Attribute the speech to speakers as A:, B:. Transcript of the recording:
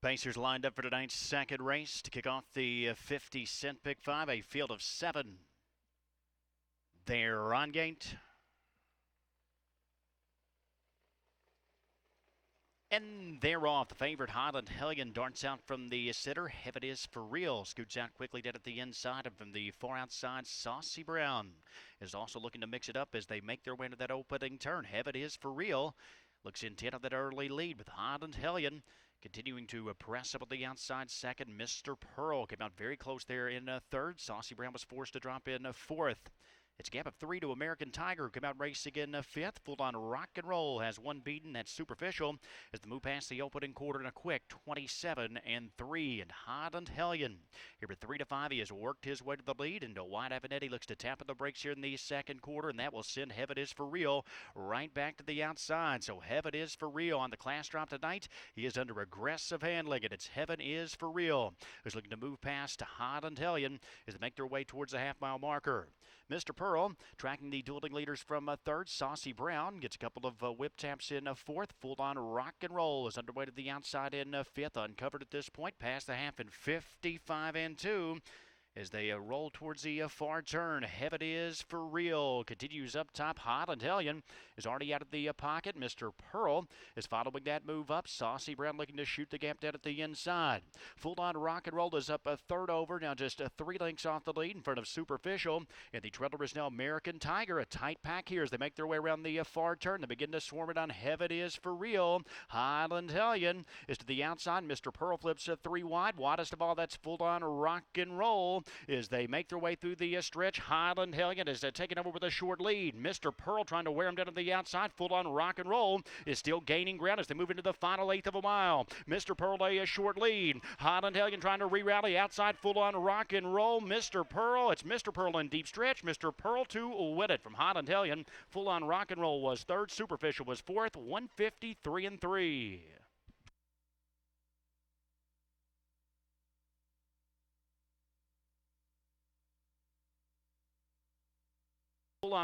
A: Pacers lined up for tonight's second race to kick off the 50-cent Pick 5, a field of 7. They're on gate. And they're off. The favorite, Highland Hellion, darts out from the sitter. Heaven Is For Real scoots out quickly down at the inside. And from the far outside, Saucy Brown is also looking to mix it up as they make their way into that opening turn. Heaven Is For Real looks intent on that early lead with Highland Hellion continuing to press up at the outside second. Mr. Pearl came out very close there in third. Saucy Brown was forced to drop in fourth. It's a gap of 3 to American Tiger, who came out racing in fifth. Full on Rock and Roll has one beaten. That's Superficial as they move past the opening quarter in a quick 27-3. And Highland Hellion here at 3 to 5. He has worked his way to the lead, and White Avenetti looks to tap on the brakes here in the second quarter, and that will send Heaven Is For Real right back to the outside. So Heaven Is For Real on the class drop tonight. He is under aggressive handling, and it's Heaven Is For Real who's looking to move past Highland Hellion as they make their way towards the half-mile marker. Mr. Pearl tracking the dueling leaders from third. Saucy Brown gets a couple of whip taps in fourth. Full on Rock and Roll is underway to the outside in fifth. Uncovered at this point, past the half in 55-2. As they roll towards the far turn. Heaven Is For Real continues up top. Highland Hellion is already out of the pocket. Mr. Pearl is following that move up. Saucy Brown looking to shoot the gap down at the inside. Full on Rock and Roll is up a third over. Now just 3 lengths off the lead in front of Superficial. And the trailer is now American Tiger. A tight pack here as they make their way around the far turn. They begin to swarm it on Heaven Is For Real. Highland Hellion is to the outside. Mr. Pearl flips 3 wide. Widest of all, that's Full on Rock and Roll as they make their way through the stretch. Highland Hellion is taking over with a short lead. Mr. Pearl trying to wear him down to the outside. Full on Rock and Roll is still gaining ground as they move into the final 1/8 of a mile. Mr. Pearl a short lead. Highland Hellion trying to re-rally outside. Full on Rock and Roll. Mr. Pearl, it's Mr. Pearl in deep stretch. Mr. Pearl to win it from Highland Hellion. Full on Rock and Roll was third. Superficial was fourth. 153-3.